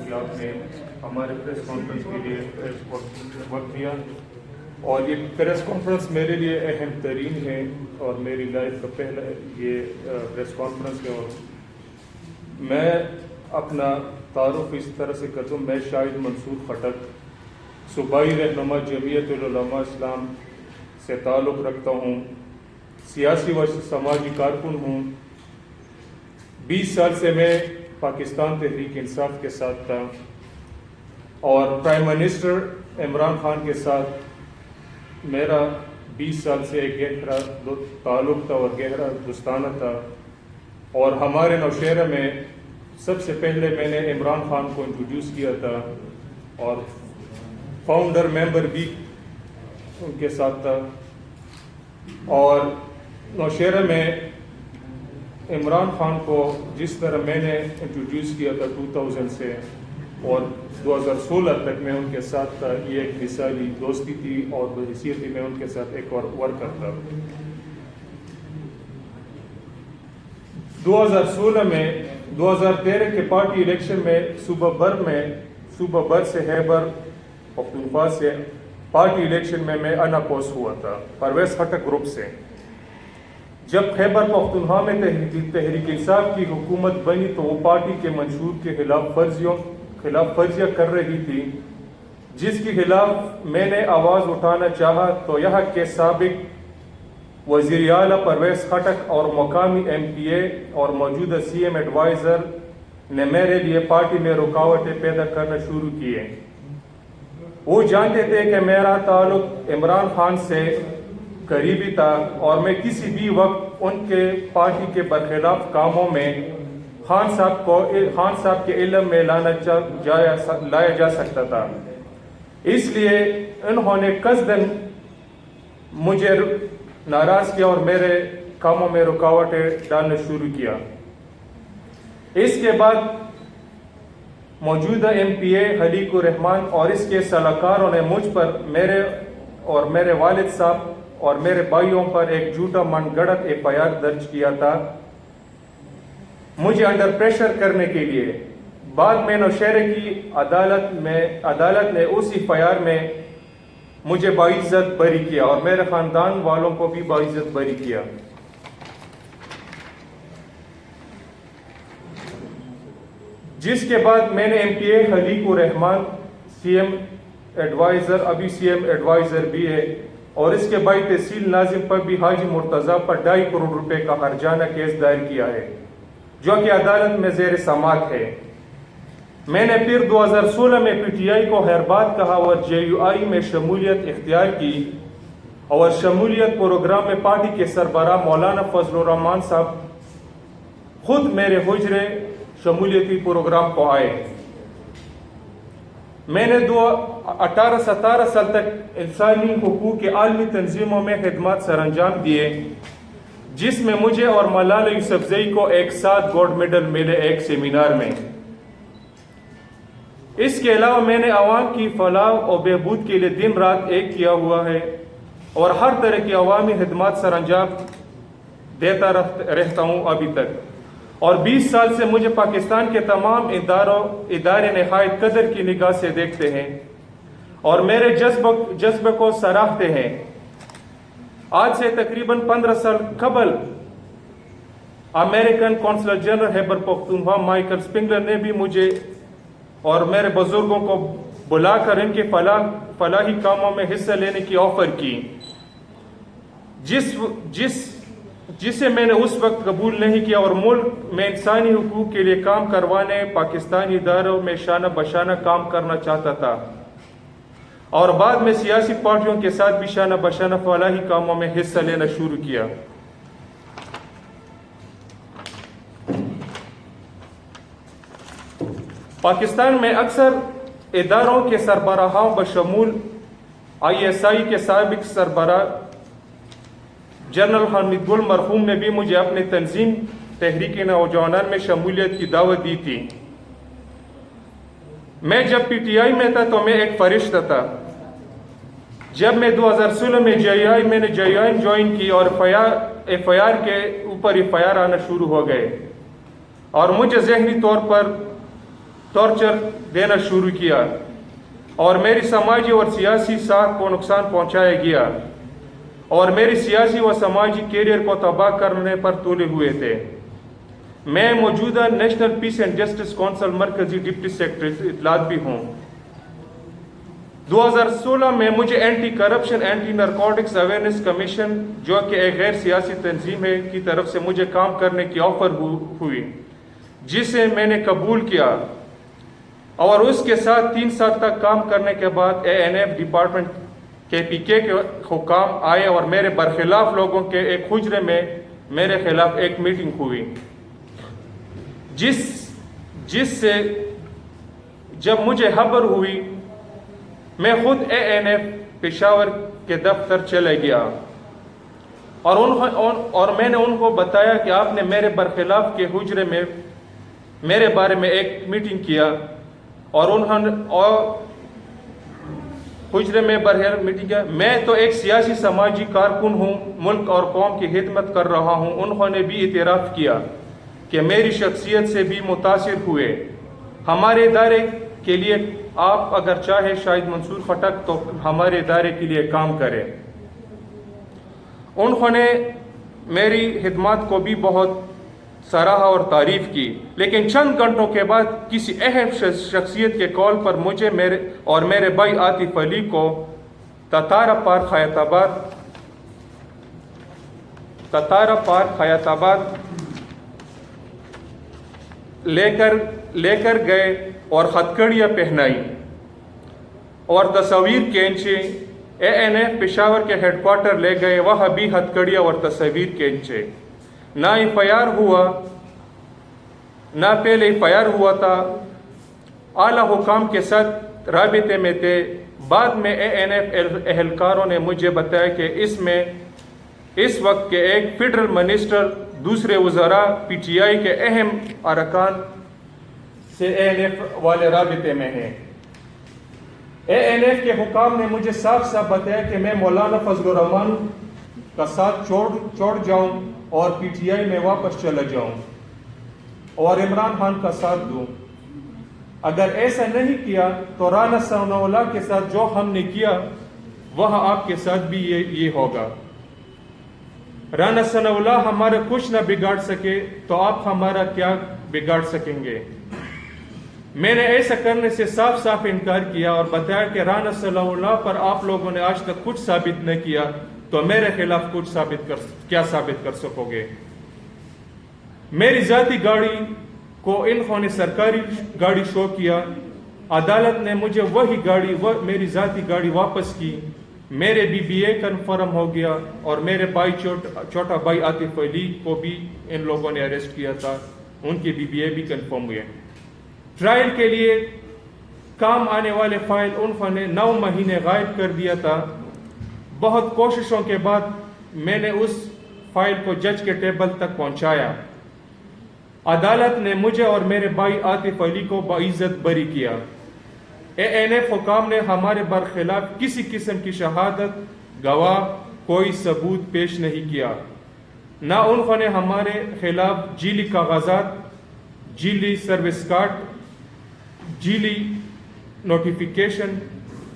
کہ آپ نے ہمارے پریس کانفرنس کے لیے وقت دیا، اور یہ پریس کانفرنس میرے لیے اہم ترین ہے اور میری لائف کا پہلا یہ پریس کانفرنس ہے۔ اور میں اپنا تعارف اس طرح سے کرتا ہوں، میں شاہد منصور خٹک صوبائی رہنما جمعیت العلماء اسلام سے تعلق رکھتا ہوں، سیاسی و سماجی کارکن ہوں۔ 20 سال سے میں پاکستان تحریک انصاف کے ساتھ تھا اور پرائم منسٹر عمران خان کے ساتھ میرا 20 سال سے ایک گہرا تعلق تھا اور گہرا دوستانہ تھا۔ اور ہمارے نوشہرہ میں سب سے پہلے میں نے عمران خان کو انٹروڈیوس کیا تھا اور فاؤنڈر ممبر بھی ان کے ساتھ تھا۔ اور نوشہرہ میں عمران خان کو جس طرح میں نے انٹروڈیوس کیا تھا 2000 سے اور 2016 تک میں ان کے ساتھ تھا، یہ ایک مثالی دوستی تھی اور بحیثیت میں ان کے ساتھ ایک اور ورکر تھا۔ 2016 میں 2013 کے پارٹی الیکشن میں صوبہ بر سے خیبر پختونخوا سے پارٹی الیکشن میں اناپوز ہوا تھا پرویز خٹک گروپ سے۔ جب خیبر پختونخوا میں تحریک انصاف کی حکومت بنی تو وہ پارٹی کے منشور کے خلاف ورزیاں کر رہی تھی، جس کے خلاف میں نے آواز اٹھانا چاہا تو یہاں کے سابق وزیر اعلیٰ پرویز خٹک اور مقامی MP اور موجودہ CM ایڈوائزر نے میرے لیے پارٹی میں رکاوٹیں پیدا کرنا شروع کیے۔ وہ جانتے تھے کہ میرا تعلق عمران خان سے قریبی تھا اور میں کسی بھی وقت ان کے پارٹی کے برخلاف کاموں میں خان صاحب کے علم میں لایا جا سکتا تھا۔ اس لیے انہوں نے قصداً مجھے ناراض کیا اور میرے کاموں میں رکاوٹیں ڈالنا شروع کیا۔ اس کے بعد موجودہ MPA خلیق الرحمان اور اس کے صلاحکاروں نے مجھ پر میرے والد صاحب اور میرے بھائیوں پر ایک جھوٹا من گڑت FIR درج کیا تھا مجھے انڈر پریشر کرنے کے لیے۔ بعد میں نوشہرہ کی عدالت نے اس FIR میں مجھے باعزت بری کیا اور میرے خاندان والوں کو بھی باعزت بری کیا۔ جس کے بعد میں نے MPA خلیق الرحمان CM ایڈوائزر، ابھی CM ایڈوائزر بھی ہے، اور اس کے بعد تحصیل ناظم پر بھی حاجی مرتضیٰ پر 2.5 کروڑ روپے کا ہرجانہ کیس دائر کیا ہے، جو کہ عدالت میں زیر سماعت ہے۔ میں نے پھر 2016 میں PTI کو خیر بات کہا اور JUI میں شمولیت اختیار کی اور شمولیت پروگرام میں پارٹی کے سربراہ مولانا فضل الرحمان صاحب خود میرے حجرے شمولیتی پروگرام کو آئے۔ میں نے 18-17 سال تک انسانی حقوق کے عالمی تنظیموں میں خدمات سر انجام دیے، جس میں مجھے اور ملالہ یوسفزئی کو ایک ساتھ گولڈ میڈل ملے ایک سیمینار میں۔ اس کے علاوہ میں نے عوام کی فلاح و بہبود کے لیے دن رات ایک کیا ہوا ہے اور ہر طرح کی عوامی خدمات سر انجام دیتا رہتا ہوں ابھی تک۔ اور 20 سال سے مجھے پاکستان کے تمام ادارے نہایت قدر کی نگاہ سے دیکھتے ہیں اور میرے جذبے کو سراہتے ہیں۔ آج سے تقریباً 15 سال قبل American counsellor general Khyber Pakhtunkhwa Michael سپنگلر نے بھی مجھے اور میرے بزرگوں کو بلا کر ان کے فلاحی کاموں میں حصہ لینے کی آفر کی، جسے میں نے اس وقت قبول نہیں کیا اور ملک میں انسانی حقوق کے لیے کام کروانے پاکستانی اداروں میں شانہ بشانہ کام کرنا چاہتا تھا اور بعد میں سیاسی پارٹیوں کے ساتھ بھی شانہ بشانہ فلاحی کاموں میں حصہ لینا شروع کیا۔ پاکستان میں اکثر اداروں کے سربراہوں بشمول ISI کے سابق سربراہ جنرل حمید گل مرحوم نے بھی مجھے اپنی تنظیم تحریک نوجوانان میں شمولیت کی دعوت دی تھی۔ میں جب PTI میں تھا تو میں ایک فرشتہ تھا۔ جب میں 2016 میں میں نے JUI جوائن کی اور FIR کے اوپر FIR آنا شروع ہو گئے اور مجھے ذہنی طور پر ٹارچر دینا شروع کیا اور میری سماجی اور سیاسی ساکھ کو نقصان پہنچایا گیا اور میری سیاسی و سماجی کیریئر کو تباہ کرنے پر تلے ہوئے تھے۔ میں موجودہ national peace and justice council مرکزی ڈپٹی سیکرٹری اطلاعات بھی ہوں۔ 2016 میں مجھے anti corruption anti narcotics awareness commission, جو کہ ایک غیر سیاسی تنظیم ہے، کی طرف سے مجھے کام کرنے کی آفر ہوئی، جسے میں نے قبول کیا اور اس کے ساتھ 3 سال تک کام کرنے کے بعد ANF ڈپارٹمنٹ KPK کے حکام آئے اور میرے برخلاف لوگوں کے ایک حجرے میں میرے خلاف ایک میٹنگ ہوئی، جس سے جب مجھے خبر ہوئی میں خود ANF پشاور کے دفتر چلے گیا اور میں نے ان کو بتایا کہ آپ نے میرے برخلاف کے حجرے میں میرے بارے میں ایک میٹنگ کیا اور حجرے میں برخلاف میٹنگ کیا۔ میں تو ایک سیاسی سماجی کارکن ہوں، ملک اور قوم کی خدمت کر رہا ہوں۔ انہوں نے بھی اعتراف کیا کہ میری شخصیت سے بھی متاثر ہوئے۔ ہمارے ادارے کے لیے آپ اگر چاہے شاہد منصور خٹک تو ہمارے ادارے کے لیے کام کریں۔ انہوں نے میری خدمات کو بھی بہت سراہا اور تعریف کی، لیکن چند گھنٹوں کے بعد کسی اہم شخصیت کے کال پر مجھے اور میرے بھائی عاطف علی کو تتارا پارک حیات آباد لے کر گئے اور ہتھکڑیاں پہنائی اور تصاویر کھینچے۔ ANF پشاور کے ہیڈ کوارٹر لے گئے، وہاں بھی ہتھکڑیاں اور تصاویر کھینچے۔ نہ FIR ہوا، نہ پہلے FIR ہوا تھا، اعلیٰ حکام کے ساتھ رابطے میں تھے۔ بعد میں ANF اہلکاروں نے مجھے بتایا کہ اس وقت کے ایک فیڈرل منسٹر دوسرے وزراء PTI کے اہم ارکان سے ANF والے رابطے میں ہیں۔ ANF کے حکام نے مجھے صاف صاف بتایا کہ میں مولانا فضل الرحمان کا ساتھ چھوڑ جاؤں اور PTI میں واپس چلا جاؤں اور عمران خان کا ساتھ دوں۔ اگر ایسا نہیں کیا تو رانا ثناء اللہ کے ساتھ جو ہم نے کیا وہاں آپ کے ساتھ بھی یہ ہوگا۔ رانا ثناء اللہ ہمارا کچھ نہ بگاڑ سکے تو آپ ہمارا کیا بگاڑ سکیں گے؟ میں نے ایسا کرنے سے صاف صاف انکار کیا اور بتایا کہ رانا ثناء اللہ پر آپ لوگوں نے آج تک کچھ ثابت نہ کیا تو میرے خلاف کچھ کیا ثابت کر سکو گے؟ میری ذاتی گاڑی کو انہوں نے سرکاری گاڑی شو کیا۔ عدالت نے مجھے میری ذاتی گاڑی واپس کی۔ میرے BBA کنفرم ہو گیا اور میرے چھوٹا بھائی عاطف علی کو بھی ان لوگوں نے اریسٹ کیا تھا، ان کی BBA بھی کنفرم ہوئے۔ ٹرائل کے لیے کام آنے والے فائل انہوں نے 9 مہینے غائب کر دیا تھا۔ بہت کوششوں کے بعد میں نے اس فائل کو جج کے ٹیبل تک پہنچایا۔ عدالت نے مجھے اور میرے بھائی عاطف علی کو باعزت بری کیا۔ ANF حکام نے ہمارے برخلاف کسی قسم کی شہادت، گواہ، کوئی ثبوت پیش نہیں کیا۔ نہ انہوں نے ہمارے خلاف جعلی کاغذات، جعلی سروس کارڈ، جعلی نوٹیفیکیشن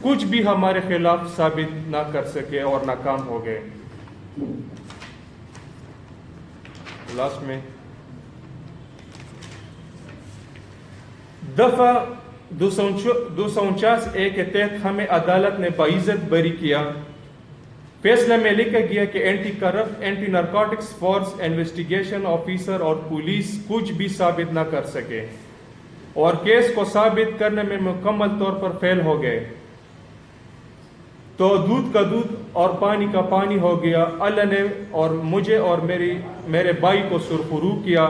کچھ بھی ہمارے خلاف ثابت نہ کر سکے اور ناکام ہو گئے۔ لاسٹ میں دفعہ 249A کے تحت ہمیں عدالت نے باعزت بری کیا۔ فیصلے میں لکھا گیا کہ anti narcotics force, investigation officer اور پولیس کچھ بھی ثابت نہ کر سکے اور کیس کو ثابت کرنے میں مکمل طور پر فیل ہو گئے۔ تو دودھ کا دودھ اور پانی کا پانی ہو گیا۔ اللہ نے اور مجھے اور میرے بھائی کو سرخرو کیا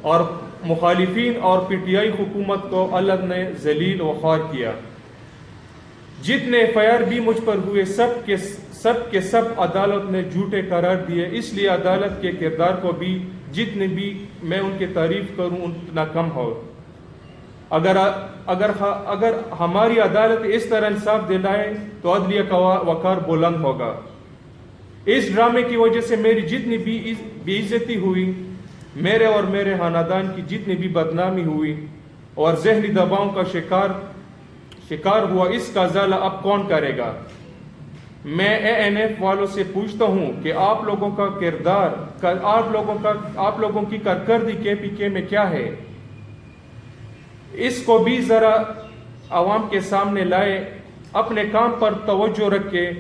اور مخالفین اور PTI حکومت کو اللہ نے ذلیل و خوار کیا۔ جتنے FIR بھی مجھ پر ہوئے سب کے سب عدالت نے جھوٹے قرار دیے۔ اس لیے عدالت کے کردار کو بھی جتنے بھی میں ان کی تعریف کروں اتنا کم ہو۔ اگر ہماری عدالت اس طرح انصاف دلائے تو عدلیہ کا وقار بلند ہوگا۔ اس ڈرامے کی وجہ سے میری جتنی بھی بے عزتی ہوئی، میرے اور میرے خاندان کی جتنی بھی بدنامی ہوئی، اور ذہنی دباؤں کا شکار ہوا، اس کا ازالہ اب کون کرے گا؟ میں اے این ایف والوں سے پوچھتا ہوں کہ آپ لوگوں کا کردار، آپ لوگوں کی کارکردگی کے پی کے میں کیا ہے؟ اس کو بھی ذرا عوام کے سامنے لائے، اپنے کام پر توجہ رکھے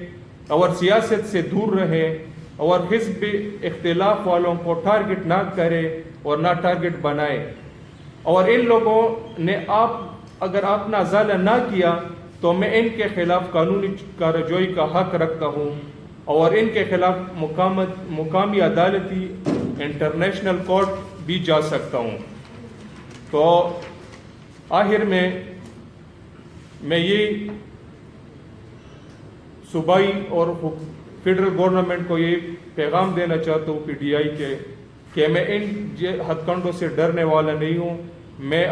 اور سیاست سے دور رہے اور حزب اختلاف والوں کو ٹارگٹ نہ کرے اور نہ ٹارگٹ بنائے۔ اور ان لوگوں نے اگر اپنا ازالہ نہ کیا تو میں ان کے خلاف قانونی کارروائی کا حق رکھتا ہوں اور ان کے خلاف مقامی عدالتی انٹرنیشنل کورٹ بھی جا سکتا ہوں۔ تو آخر میں یہ صوبائی اور فیڈرل گورنمنٹ کو یہ پیغام دینا چاہتا ہوں پی ڈی آئی کے کہ میں ان ہتھ کنڈوں سے ڈرنے والا نہیں ہوں۔ میں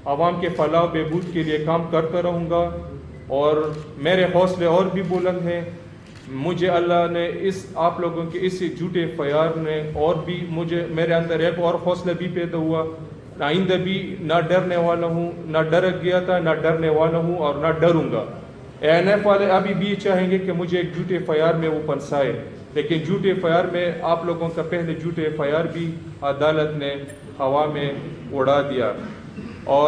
عوام کے فلاح و بہبود کے لیے کام کرتا رہوں گا اور میرے حوصلے اور بھی بلند ہیں۔ مجھے اللہ نے آپ لوگوں کے اس جھوٹے FIR نے اور بھی میرے اندر ایک اور حوصلہ بھی پیدا ہوا۔ آئندہ بھی نہ ڈرنے والا ہوں، نہ ڈر گیا تھا، نہ ڈرنے والا ہوں اور نہ ڈروں گا۔ ANF والے ابھی بھی چاہیں گے کہ مجھے ایک جھوٹے FIR میں وہ پھنسائے، لیکن جھوٹے FIR میں آپ لوگوں کا پہلے جھوٹے FIR بھی عدالت نے ہوا میں اڑا دیا۔ اور